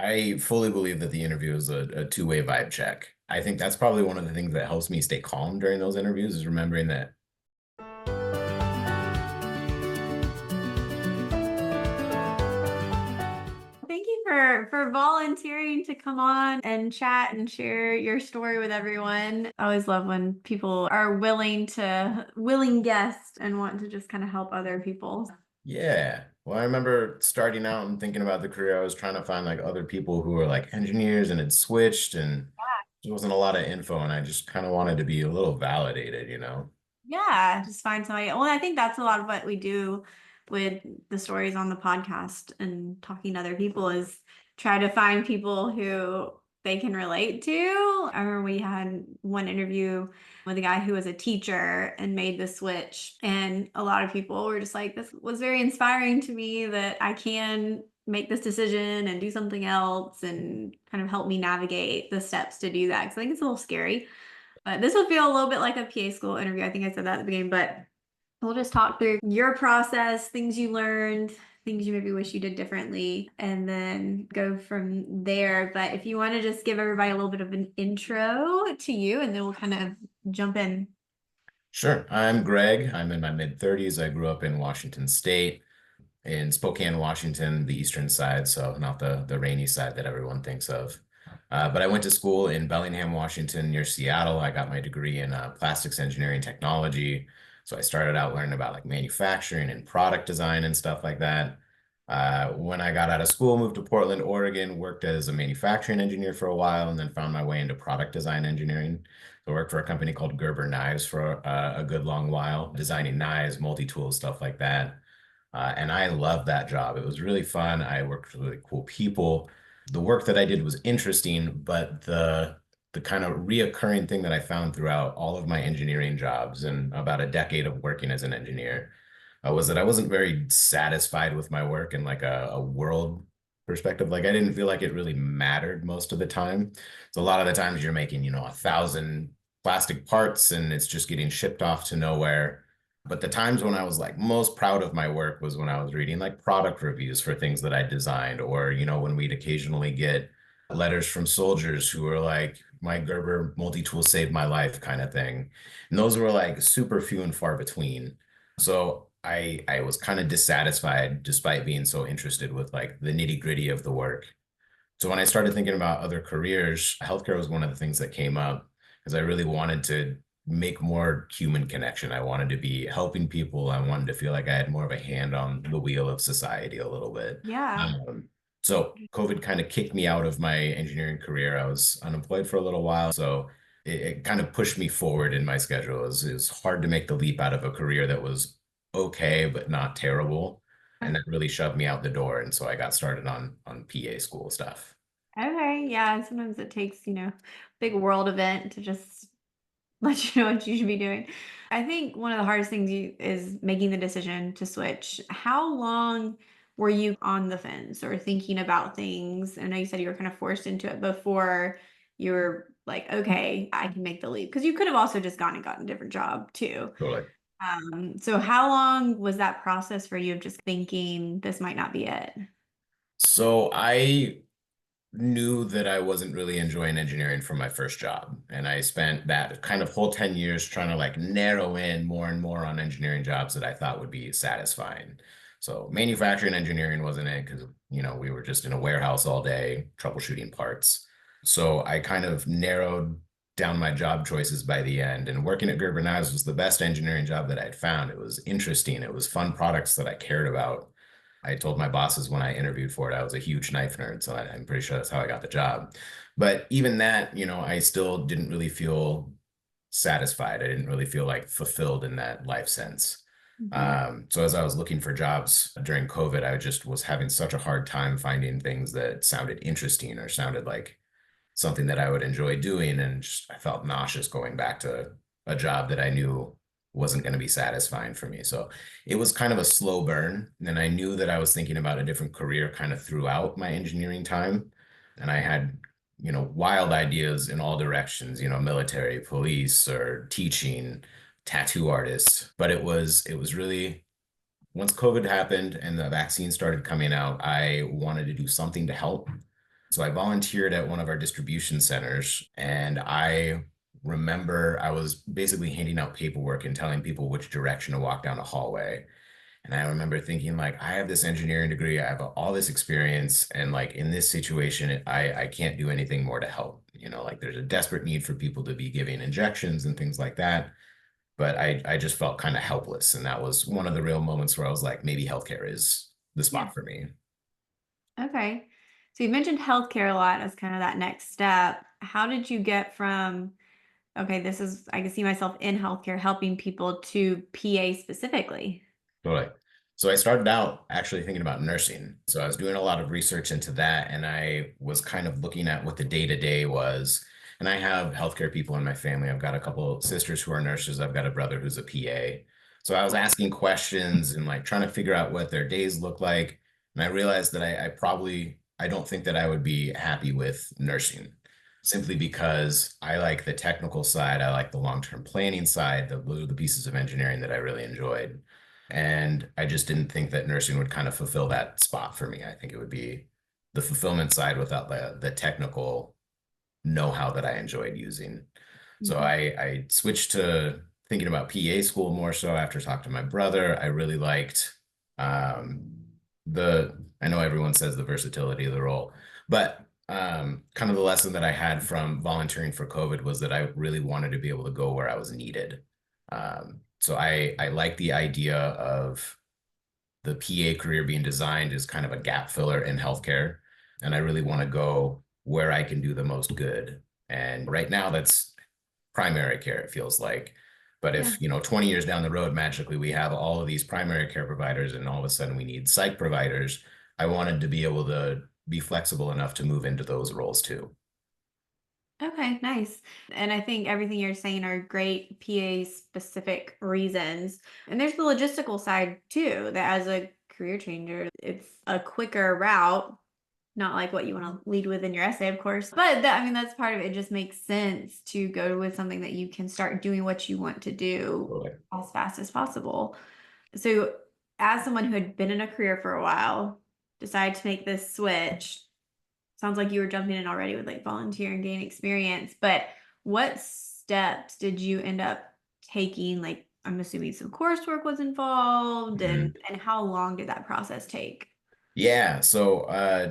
I fully believe that the interview is a two-way vibe check. I think that's probably one of the things that helps me stay calm during those interviews is remembering that. Thank you for volunteering to come on and chat and share your story with everyone. I always love when people are willing guests and want to just kind of help other people. Yeah. Well, I remember starting out and thinking about the career. I was trying to find like other people who were like engineers and had switched, and there wasn't a lot of info, and I just kind of wanted to be a little validated. Yeah, just find somebody. Well, I think that's a lot of what we do with the stories on the podcast and talking to other people is try to find people who they can relate to. I remember we had one interview with a guy who was a teacher and made the switch. And a lot of people were just like, this was very inspiring to me that I can make this decision and do something else and kind of help me navigate the steps to do that. Because I think it's a little scary. But this will feel a little bit like a PA school interview. I think I said that at the beginning, but we'll just talk through your process, things you learned, things you maybe wish you did differently, and then go from there. But if you want to just give everybody a little bit of an intro to you, and then we'll kind of jump in. Sure. I'm Greg. I'm in my mid 30s. I grew up in Washington State, in Spokane, Washington, the eastern side, so not the rainy side that everyone thinks of. But I went to school in Bellingham, Washington, near Seattle. I got my degree in plastics engineering technology. So I started out learning about like manufacturing and product design and stuff like that. When I got out of school, moved to Portland, Oregon, worked as a manufacturing engineer for a while, and then found my way into product design engineering. So I worked for a company called Gerber Knives for a good long while, designing knives, multi-tools, stuff like that. And I loved that job. It was really fun. I worked with really cool people. The work that I did was interesting, but the kind of reoccurring thing that I found throughout all of my engineering jobs and about a decade of working as an engineer was that I wasn't very satisfied with my work in like a world perspective. Like I didn't feel like it really mattered most of the time. So a lot of the times you're making, 1,000 plastic parts and it's just getting shipped off to nowhere. But the times when I was like most proud of my work was when I was reading like product reviews for things that I designed, or, when we'd occasionally get letters from soldiers who were like, my Gerber multi-tool saved my life kind of thing. And those were like super few and far between. So I was kind of dissatisfied despite being so interested with like the nitty-gritty of the work. So when I started thinking about other careers, healthcare was one of the things that came up because I really wanted to make more human connection. I wanted to be helping people. I wanted to feel like I had more of a hand on the wheel of society a little bit. Yeah. So COVID kind of kicked me out of my engineering career. I was unemployed for a little while, so it kind of pushed me forward in my schedule. It was hard to make the leap out of a career that was okay, but not terrible. And that really shoved me out the door. And so I got started on PA school stuff. Okay. Yeah. Sometimes it takes, big world event to just let you know what you should be doing. I think one of the hardest things is making the decision to switch. How long were you on the fence or thinking about things? I know you said you were kind of forced into it before you were like, okay, I can make the leap. Because you could have also just gone and gotten a different job too. Totally. So how long was that process for you of just thinking this might not be it? So I knew that I wasn't really enjoying engineering from my first job. And I spent that kind of whole 10 years trying to like narrow in more and more on engineering jobs that I thought would be satisfying. So manufacturing engineering wasn't it because, we were just in a warehouse all day troubleshooting parts. So I kind of narrowed down my job choices by the end. And working at Gerber Knives was the best engineering job that I'd found. It was interesting. It was fun products that I cared about. I told my bosses when I interviewed for it, I was a huge knife nerd, so I'm pretty sure that's how I got the job. But even that, I still didn't really feel satisfied. I didn't really feel like fulfilled in that life sense. Mhm. So as I was looking for jobs during COVID, I just was having such a hard time finding things that sounded interesting or sounded like something that I would enjoy doing. And just, I felt nauseous going back to a job that I knew wasn't going to be satisfying for me. So it was kind of a slow burn. And I knew that I was thinking about a different career kind of throughout my engineering time. And I had, wild ideas in all directions, military, police, or teaching, tattoo artists. But it was really once COVID happened and the vaccine started coming out, I wanted to do something to help. So I volunteered at one of our distribution centers, and I remember I was basically handing out paperwork and telling people which direction to walk down a hallway. And I remember thinking, like, I have this engineering degree, I have all this experience, and like in this situation, I can't do anything more to help. Like there's a desperate need for people to be giving injections and things like that. But I just felt kind of helpless. And that was one of the real moments where I was like, maybe healthcare is the Yeah. spot for me. Okay. So you mentioned healthcare a lot as kind of that next step. How did you get from, okay, this is, I can see myself in healthcare helping people, to PA specifically? Totally. So I started out actually thinking about nursing. So I was doing a lot of research into that, and I was kind of looking at what the day-to-day was. And I have healthcare people in my family. I've got a couple sisters who are nurses. I've got a brother who's a PA. So I was asking questions and like trying to figure out what their days look like. And I realized that I don't think that I would be happy with nursing simply because I like the technical side. I like the long-term planning side. Those are the pieces of engineering that I really enjoyed. And I just didn't think that nursing would kind of fulfill that spot for me. I think it would be the fulfillment side without the technical know-how that I enjoyed using. So Mhm. I switched to thinking about PA school more so after talking to my brother. I really liked um, I know everyone says the versatility of the role, but kind of the lesson that I had from volunteering for COVID was that I really wanted to be able to go where I was needed. So I like the idea of the PA career being designed as kind of a gap filler in healthcare. And I really want to go where I can do the most good. And right now, that's primary care, it feels like. But Yeah. if, 20 years down the road, magically we have all of these primary care providers and all of a sudden we need psych providers, I wanted to be able to be flexible enough to move into those roles too. Okay, nice. And I think everything you're saying are great PA specific reasons. And there's the logistical side too, that as a career changer, it's a quicker route, not like what you want to lead with in your essay, of course. But that, I mean, that's part of it. It just makes sense to go with something that you can start doing what you want to do Totally. as fast as possible. So, as someone who had been in a career for a while, decided to make this switch. Sounds like you were jumping in already with like volunteer and gain experience, but what steps did you end up taking? Like, I'm assuming some coursework was involved, Mhm. and how long did that process take? Yeah, so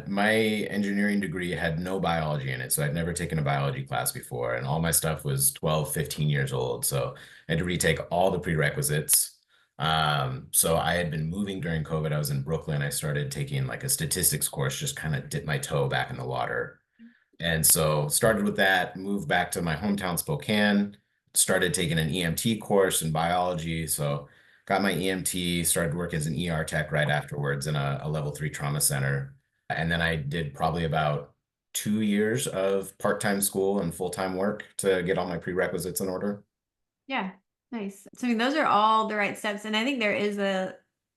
my engineering degree had no biology in it. So I'd never taken a biology class before, and all my stuff was 12, 15 years old. So I had to retake all the prerequisites. So I had been moving during COVID. I was in Brooklyn. I started taking like a statistics course, just kind of dip my toe back in the water. And so started with that, moved back to my hometown, Spokane, started taking an EMT course in biology. So got my EMT, started working as an ER tech right afterwards in a level 3 trauma center. And then I did probably about 2 years of part-time school and full-time work to get all my prerequisites in order. Yeah, nice. So I mean, those are all the right steps, and I think there is I'm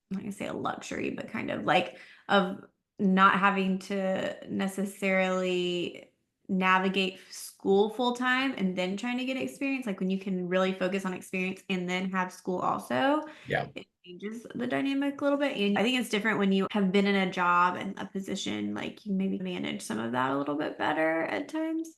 not gonna say a luxury, but kind of like of not having to necessarily navigate school full time and then trying to get experience. Like when you can really focus on experience and then have school also, Yeah. it changes the dynamic a little bit. And I think it's different when you have been in a job and a position, like you maybe manage some of that a little bit better at times,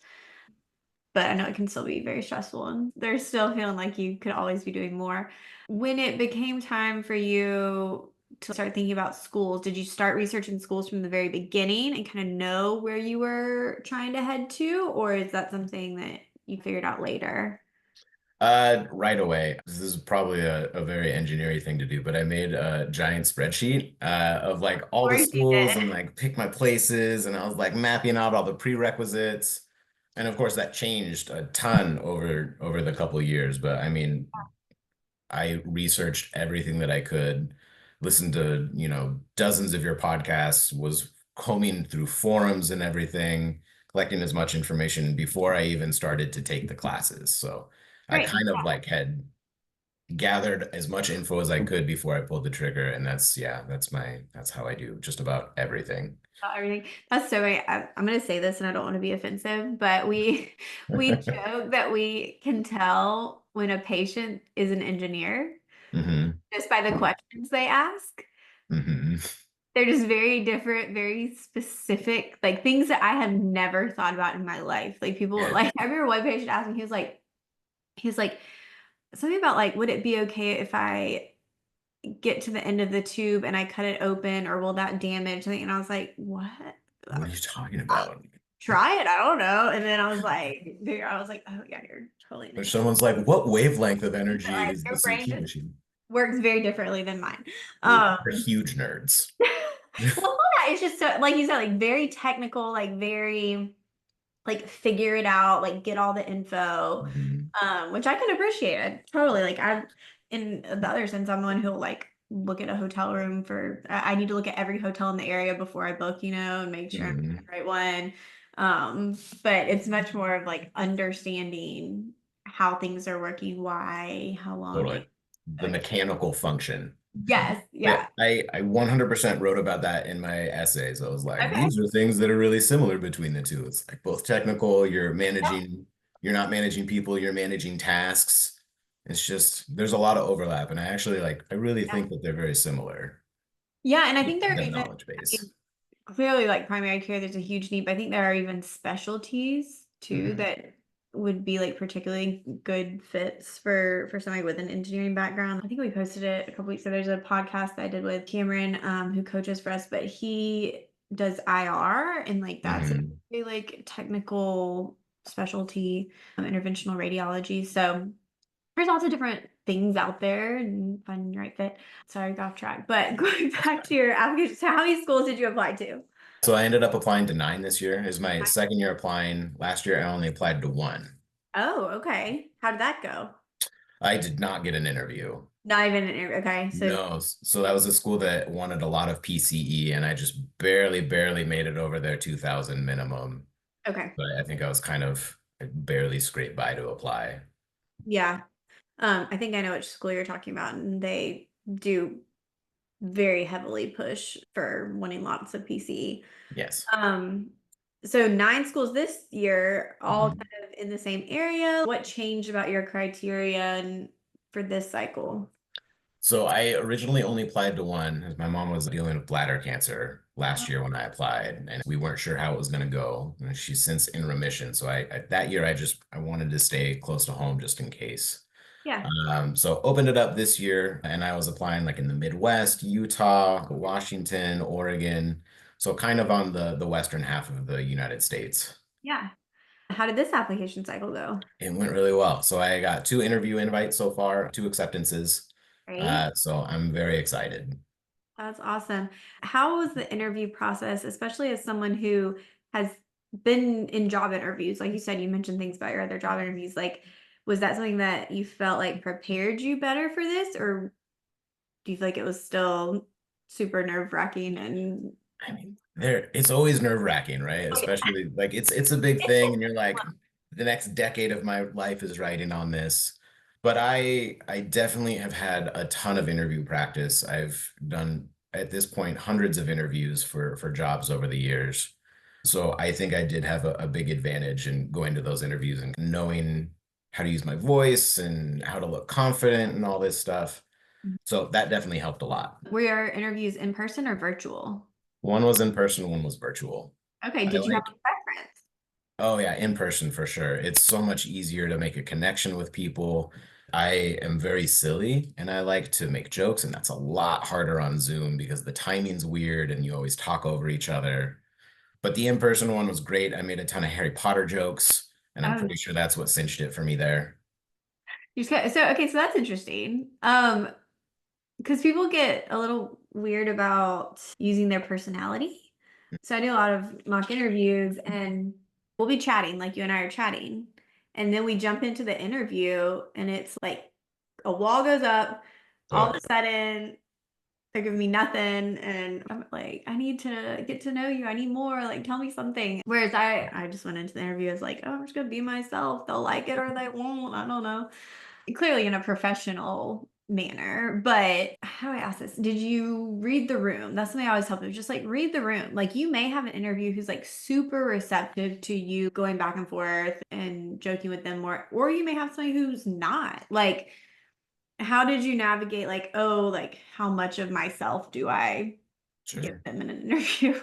but I know it can still be very stressful and there's still feeling like you could always be doing more. When it became time for you to start thinking about schools, did you start researching schools from the very beginning and kind of know where you were trying to head to, or is that something that you figured out later? Right away. This is probably a very engineering thing to do, but I made a giant spreadsheet of like Of all the course you schools did. and like pick my places, and I was like mapping out all the prerequisites. And of course that changed a ton over the couple of years, but I mean, I researched everything that I could, listened to, dozens of your podcasts, was combing through forums and everything, collecting as much information before I even started to take the classes. So I Great. kind of like had gathered as much info as I could before I pulled the trigger. And yeah, that's how I do just about everything. About everything. That's so great. I'm going to say this and I don't want to be offensive, but we joke that we can tell when a patient is an engineer Hmm. just by the questions they ask. Hmm. They're just very different, very specific, like things that I have never thought about in my life. Like people, Yeah. like I remember one patient asked me, he was like something about like, would it be okay if I get to the end of the tube and I cut it open, or will that damage something? And I was like, what? What are you talking about? Try it. I don't know. And then I was like, oh yeah, you're totally an Or idiot. someone's like, what wavelength of energy Like is your this brain EQ just machine? works very differently than mine. We're huge nerds. Well, yeah, it's just so like you said, like very technical, like very like figure it out, like get all the info, Mhm. which I can appreciate. Totally. Like I, in the other sense, I'm the one who'll like look at a hotel room for. I need to look at every hotel in the area before I book, and make sure I'm Mhm. at the right one. But it's much more of like understanding how things are working, why, how long Totally. it. The mechanical function. Yes, Yeah, yeah. I 100% wrote about that in my essays. I was like, Okay. these are things that are really similar between the two. It's like both technical, you're not managing people, you're managing tasks. It's just, there's a lot of overlap. And I really Yeah. think that they're very similar, Yeah, and I think there are the even, knowledge I base. mean, clearly like primary care, there's a huge need, but I think there are even specialties too Mhm. that would be like particularly good fits for somebody with an engineering background. I think we posted it a couple weeks ago. There's a podcast that I did with Cameron, who coaches for us, but he does IR, and like that's a Mhm. very like technical specialty, interventional radiology. So there's lots of different things out there and finding the right fit. Sorry, I got off track. But going back to your application, so how many schools did you apply to? So I ended up applying to 9 this year. Is my second year applying. Last year I only applied to 1. Oh, okay. How did that go? I did not get an interview. Not even an interview. Okay. So, No, so that was a school that wanted a lot of PCE, and I just barely made it over their 2000 minimum. okay. But I think I was kind of barely scraped by to apply. Yeah. I think I know which school you're talking about, and they do very heavily push for wanting lots of PCE. Yes. So 9 schools this year, all Mhm. kind of in the same area. What changed about your criteria and for this cycle? So I originally only applied to 1 as my mom was dealing with bladder cancer last year when I applied, and we weren't sure how it was going to go. And she's since in remission. So that year I wanted to stay close to home just in case. Yeah. So opened it up this year, and I was applying like in the Midwest, Utah, Washington, Oregon, so kind of on the western half of the United States. Yeah. How did this application cycle go? It went really well. So I got 2 interview invites so far, 2 acceptances. Right. So I'm very excited. That's awesome. How was the interview process, especially as someone who has been in job interviews? Like you said, you mentioned things about your other job interviews. Like, was that something that you felt like prepared you better for this, or do you feel like it was still super nerve-wracking and I mean, it's always nerve-wracking, right? okay. Especially like it's a big thing, and you're like, the next decade of my life is riding on this. But I definitely have had a ton of interview practice. I've done at this point hundreds of interviews for jobs over the years. So I think I did have a big advantage in going to those interviews and knowing how to use my voice and how to look confident and all this stuff. So that definitely helped a lot. Were your interviews in person or virtual? 1 was in person, 1 was virtual. Okay. I Did you have like a preference? Oh yeah, in person for sure. It's so much easier to make a connection with people. I am very silly and I like to make jokes, and that's a lot harder on Zoom because the timing's weird and you always talk over each other. But the in-person one was great. I made a ton of Harry Potter jokes, and I'm Oh, pretty sure that's what cinched it for me there. so okay, so that's interesting. Because people get a little weird about using their personality. So I do a lot of mock interviews, and we'll be chatting like you and I are chatting. And then we jump into the interview, and it's like a wall goes up. All of So a sudden, they're giving me nothing. And I'm like, I need to get to know you. I need more. Like, tell me something. Whereas I just went into the interview as like, oh, I'm just going to be myself. They'll like it or they won't. I don't know, clearly in a professional manner. But how do I ask this? Did you read the room? That's something I always tell people. Just like read the room. Like you may have an interview who's like super receptive to you going back and forth and joking with them more, or you may have somebody who's not. Like, how did you navigate like, oh, like how much of myself do I give Sure. them in an interview?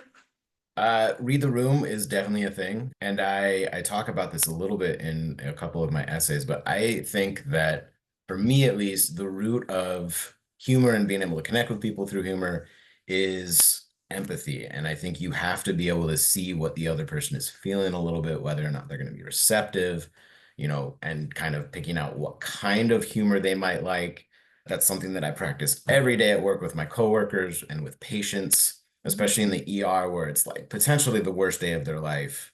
Read the room is definitely a thing. And I talk about this a little bit in a couple of my essays, but I think that for me at least, the root of humor and being able to connect with people through humor is empathy. And I think you have to be able to see what the other person is feeling a little bit, whether or not they're going to be receptive, and kind of picking out what kind of humor they might like. That's something that I practice every day at work with my coworkers and with patients, especially in the ER where it's like potentially the worst day of their life.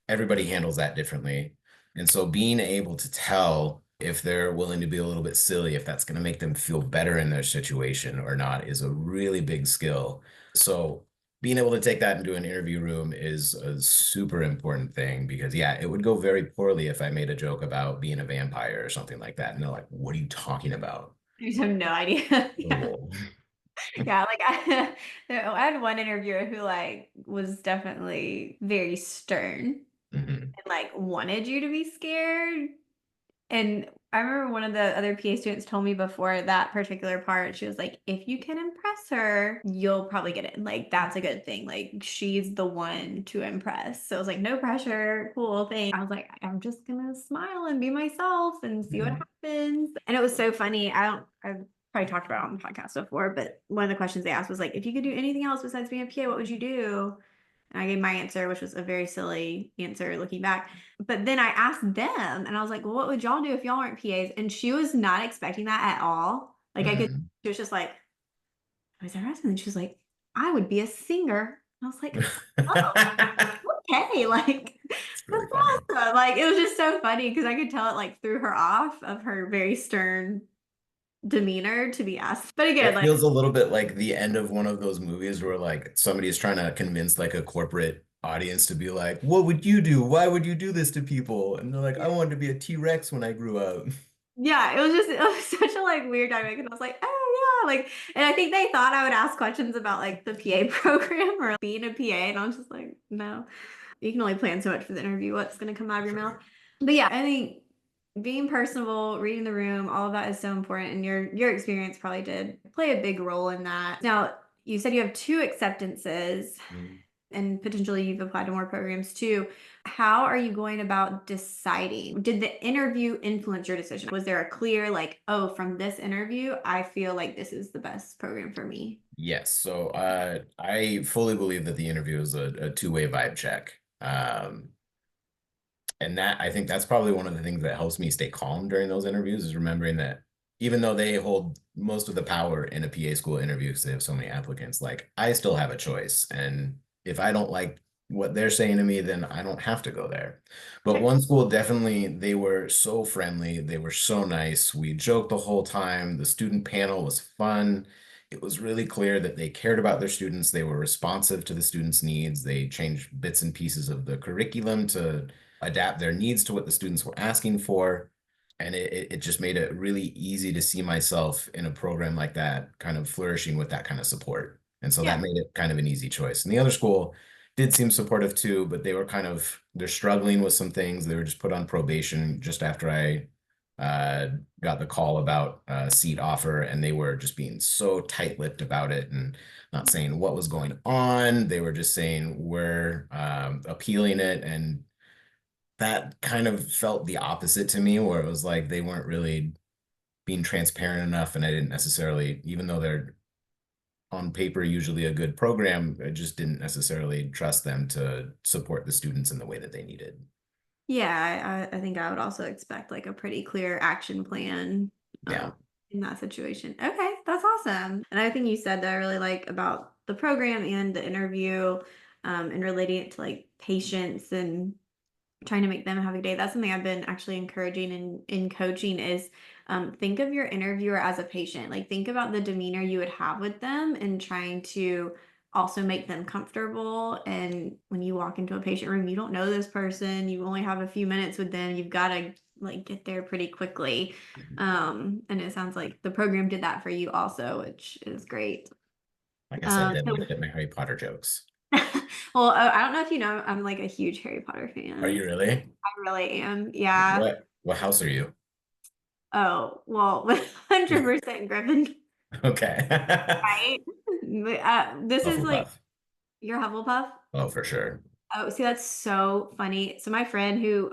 Everybody handles that differently. And so being able to tell if they're willing to be a little bit silly, if that's going to make them feel better in their situation or not, is a really big skill. So being able to take that into an interview room is a super important thing because, yeah, it would go very poorly if I made a joke about being a vampire or something like that. And they're like, what are you talking about? I just have no idea. Yeah. Oh. Yeah, like I had one interviewer who like was definitely very stern Mhm. and like wanted you to be scared. And I remember one of the other PA students told me before that particular part, she was like, if you can impress her, you'll probably get it. Like, that's a good thing. Like, she's the one to impress. So it was like, no pressure, cool thing. I was like, I'm just gonna smile and be myself and see what Mhm. happens. And it was so funny. I've probably talked about it on the podcast before, but one of the questions they asked was like, if you could do anything else besides being a PA, what would you do? And I gave my answer, which was a very silly answer looking back. But then I asked them and I was like, well, what would y'all do if y'all weren't PAs? And she was not expecting that at all. Like I could, Mhm. she was just like, I was harassment. And she was like, I would be a singer. And I was like, oh, okay. Like, It's that's really funny. awesome. Like, it was just so funny because I could tell it like threw her off of her very stern demeanor to be asked. But again, It like, feels a little bit like the end of one of those movies where like somebody's trying to convince like a corporate audience to be like, what would you do? Why would you do this to people? And they're like, I wanted to be a T-Rex when I grew up. yeah, it was such a like weird dynamic. And I was like, oh yeah, like, and I think they thought I would ask questions about like the PA program or being a PA. And I was just like, no, you can only plan so much for the interview. What's going to come out of your mouth? Sure. But yeah, I think being personable, reading the room, all of that is so important. And your experience probably did play a big role in that. Now, you said you have two acceptances Mm. and potentially you've applied to more programs too. How are you going about deciding? Did the interview influence your decision? Was there a clear, like, oh, from this interview, I feel like this is the best program for me? Yes. So I fully believe that the interview is a two-way vibe check. And that I think that's probably one of the things that helps me stay calm during those interviews is remembering that even though they hold most of the power in a PA school interview because they have so many applicants, like I still have a choice. And if I don't like what they're saying to me, then I don't have to go there. But Okay. one school definitely, they were so friendly. They were so nice. We joked the whole time. The student panel was fun. It was really clear that they cared about their students. They were responsive to the students' needs. They changed bits and pieces of the curriculum to adapt their needs to what the students were asking for. And it just made it really easy to see myself in a program like that, kind of flourishing with that kind of support. And so Yeah. that made it kind of an easy choice. And the other school did seem supportive too, but they were they're struggling with some things. They were just put on probation just after I got the call about seat offer, and they were just being so tight-lipped about it and not saying what was going on. They were just saying we're appealing it, and that kind of felt the opposite to me, where it was like they weren't really being transparent enough, and I didn't necessarily, even though they're on paper usually a good program, I just didn't necessarily trust them to support the students in the way that they needed. Yeah, I think I would also expect like a pretty clear action plan Yeah. in that situation. Okay, that's awesome. And I think you said that I really like about the program and the interview and relating it to like patience and trying to make them have a day. That's something I've been actually encouraging in coaching is think of your interviewer as a patient. Like think about the demeanor you would have with them and trying to also make them comfortable. And when you walk into a patient room, you don't know this person, you only have a few minutes with them, you've got to like get there pretty quickly. And it sounds like the program did that for you also, which is great. Like I said, they So laughed at my Harry Potter jokes. well, I don't know if you know, I'm like a huge Harry Potter Are fan. you really? I really am. Yeah. What house are you? Oh, well, 100% Griffin. Okay. right? This is like Hufflepuff. your Hufflepuff. Oh, for sure. Oh, see, that's so funny. So my friend who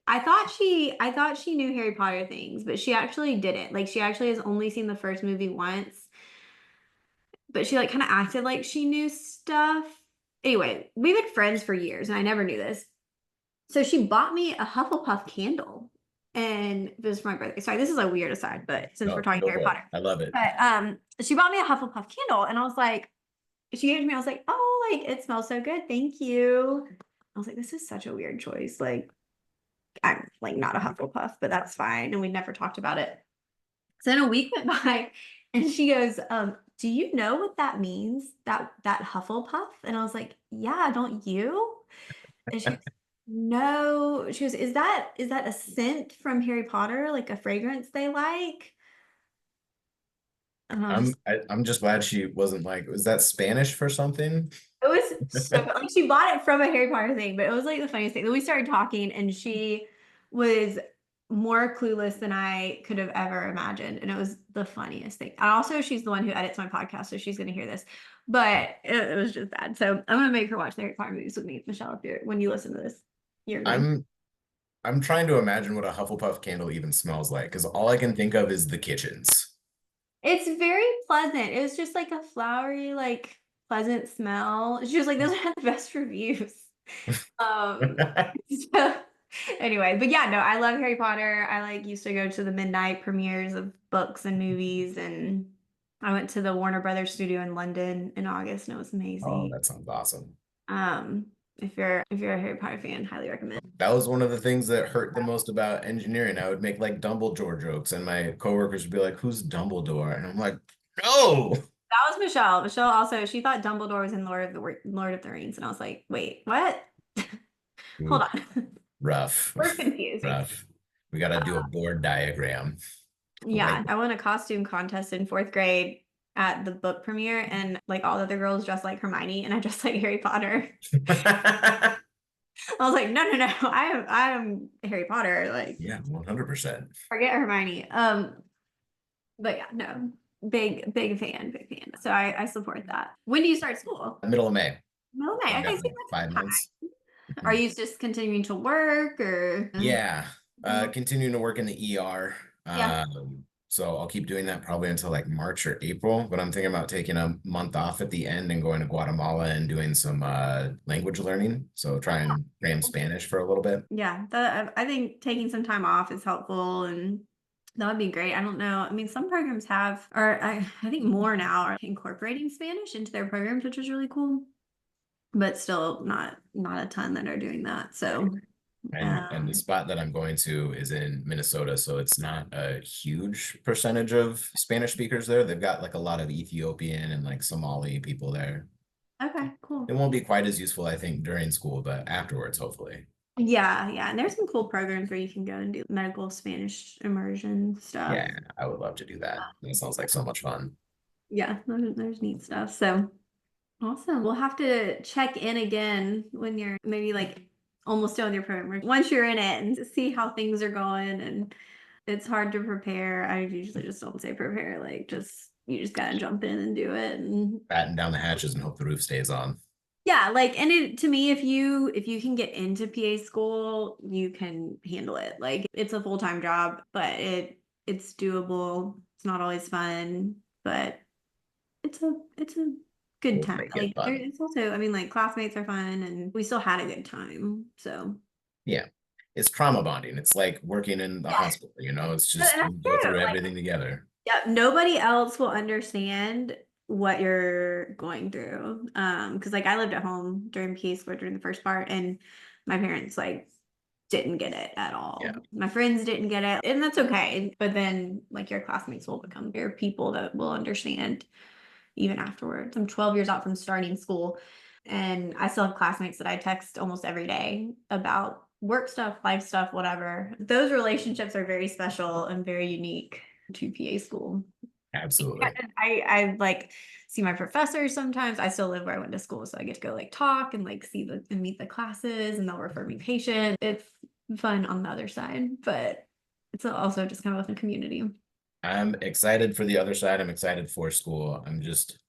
I thought she knew Harry Potter things, but she actually didn't. Like she actually has only seen the first movie once, but she like kind of acted like she knew stuff. Anyway, we've been friends for years and I never knew this. So she bought me a Hufflepuff candle and it was for my birthday. Sorry, this is a weird aside, but since we're No, talking go Harry for it. Potter. I love it. But she bought me a Hufflepuff candle and I was like, she gave it to me, I was like, oh, like it smells so good. Thank you. I was like, this is such a weird choice. Like, I'm like not a Hufflepuff, but that's fine. And we never talked about it. So then a week went by and she goes, do you know what that means? That Hufflepuff? And I was like, yeah, don't you? And she goes, no. She goes, is that a scent from Harry Potter, like a fragrance they like? And I was just I'm just glad she wasn't like, was that Spanish for something? it was so like she bought it from a Harry Potter thing, but it was like the funniest thing. Then we started talking, and she was more clueless than I could have ever imagined, and it was the funniest thing. And also, she's the one who edits my podcast, so she's gonna hear this. But it was just bad. So I'm gonna make her watch the Harry Potter movies with me, Michelle. If you're when you listen to this, you're going. I'm I'm trying to imagine what a Hufflepuff candle even smells like, because all I can think of is the kitchens. It's very pleasant. It was just like a flowery, like pleasant smell. She was like, those are the best reviews. Um, so anyway, but yeah, no, I love Harry Potter. I like used to go to the midnight premieres of books and movies, and I went to the Warner Brothers studio in London in August, and it was Oh, amazing. that sounds awesome. If you're a Harry Potter fan, highly recommend. That was one of the things that hurt the most about engineering. I would make like Dumbledore jokes, and my coworkers would be like, "Who's Dumbledore?" And I'm like, "No." That was Michelle. Michelle also she thought Dumbledore was in Lord of the Rings, and I was like, wait, what? Hold Ooh, on, rough, we're confusing. rough. We got to do a board diagram. Yeah, White. I won a costume contest in fourth grade at the book premiere, and like all the other girls dressed like Hermione, and I dressed like Harry Potter. I was like, no, no, no, I am Harry Potter. Like, Yeah, 100%. forget Hermione. But yeah, no, big fan, big fan. So I support that. When do you start school? Middle of May. No, So May. I Okay, got so like you have 5 months. time. Are Mhm. you just continuing to work or? Yeah, continuing to work in the ER. Yeah. So I'll keep doing that probably until like March or April, but I'm thinking about taking a month off at the end and going to Guatemala and doing some language learning. So try and cram Spanish for a little bit. Yeah, I think taking some time off is helpful and that would be great. I don't know. I mean, some programs have, or I think more now are incorporating Spanish into their programs, which is really cool, but still not a ton that are doing that. So, And the spot that I'm going to is in Minnesota, so it's not a huge percentage of Spanish speakers there. They've got like a lot of Ethiopian and like Somali people there. okay, It cool. won't be quite as useful, I think, during school, but afterwards, hopefully. Yeah, yeah. And there's some cool programs where you can go and do medical Spanish immersion stuff. Yeah, I would love to do that. That sounds like so much fun. Yeah, there's neat stuff. So awesome. We'll have to check in again when you're maybe like almost done with your program. Or once you're in it and see how things are going. And it's hard to prepare. I usually just don't say prepare. Like just you just gotta jump in and do it. And Batten down the hatches and hope the roof stays on. yeah, like and it to me, if you can get into PA school, you can handle it. Like it's a full-time job, but it's doable. It's not always fun, but it's a good We'll time. make it Like fun. it's also, I mean, like classmates are fun and we still had a good time. So Yeah. It's trauma bonding. It's like working in the yeah, hospital, you know, it's and just that's you go true. through Like everything together. yeah, nobody else will understand what you're going through. Because like I lived at home during PA school during the first part, and my parents like didn't get it at Yeah, all. My friends didn't get it, and that's okay. But then like your classmates will become your people that will understand even afterwards. I'm 12 years out from starting school, and I still have classmates that I text almost every day about work stuff, life stuff, whatever. Those relationships are very special and very unique to PA school. absolutely. I like see my professors sometimes. I still live where I went to school, so I get to go like talk and like see the and meet the classes, and they'll refer me patients. It's fun on the other side, but it's also just kind of a community. I'm excited for the other side. I'm excited for school.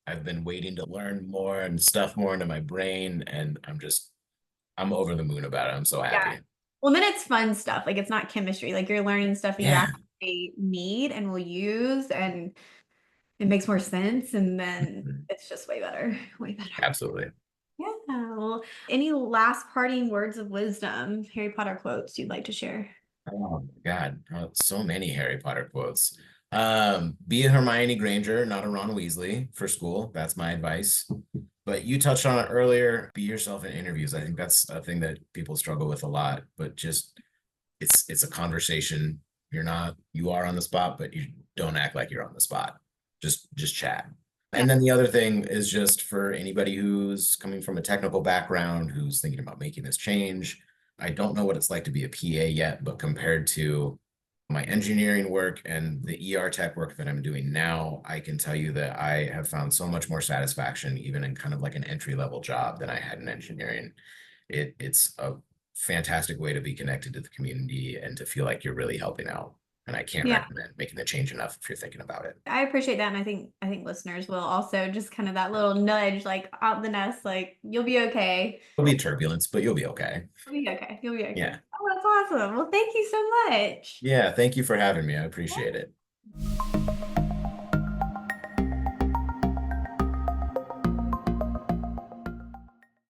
I've been waiting to learn more and stuff more into my brain, and I'm over the moon about it. I'm so Yeah. happy. Well, then it's fun stuff. Like it's not chemistry. Like you're learning stuff that you Yeah, actually need and will use, and it makes more sense. And then mhm, it's just way better. Way better. absolutely. Yeah. Well, any last parting words of wisdom, Harry Potter quotes you'd like to share? Oh my God, so many Harry Potter quotes. Be a Hermione Granger, not a Ron Weasley for school. That's my advice. But you touched on it earlier. Be yourself in interviews. I think that's a thing that people struggle with a lot. But just it's a conversation. You are on the spot, but you don't act like you're on the spot. Just chat. Yeah. And then the other thing is just for anybody who's coming from a technical background, who's thinking about making this change. I don't know what it's like to be a PA yet, but compared to my engineering work and the ER tech work that I'm doing now, I can tell you that I have found so much more satisfaction, even in kind of like an entry level job than I had in engineering. It's a fantastic way to be connected to the community and to feel like you're really helping out. And I can't Yeah. recommend making the change enough if you're thinking about it. I appreciate that. And I think listeners will also just kind of that little nudge, like out the nest, like you'll be okay. There'll be turbulence, but you'll be okay. You'll be okay. You'll be okay. Yeah. Oh, that's awesome. Well, thank you so much. Yeah. Thank you for having me. I appreciate it.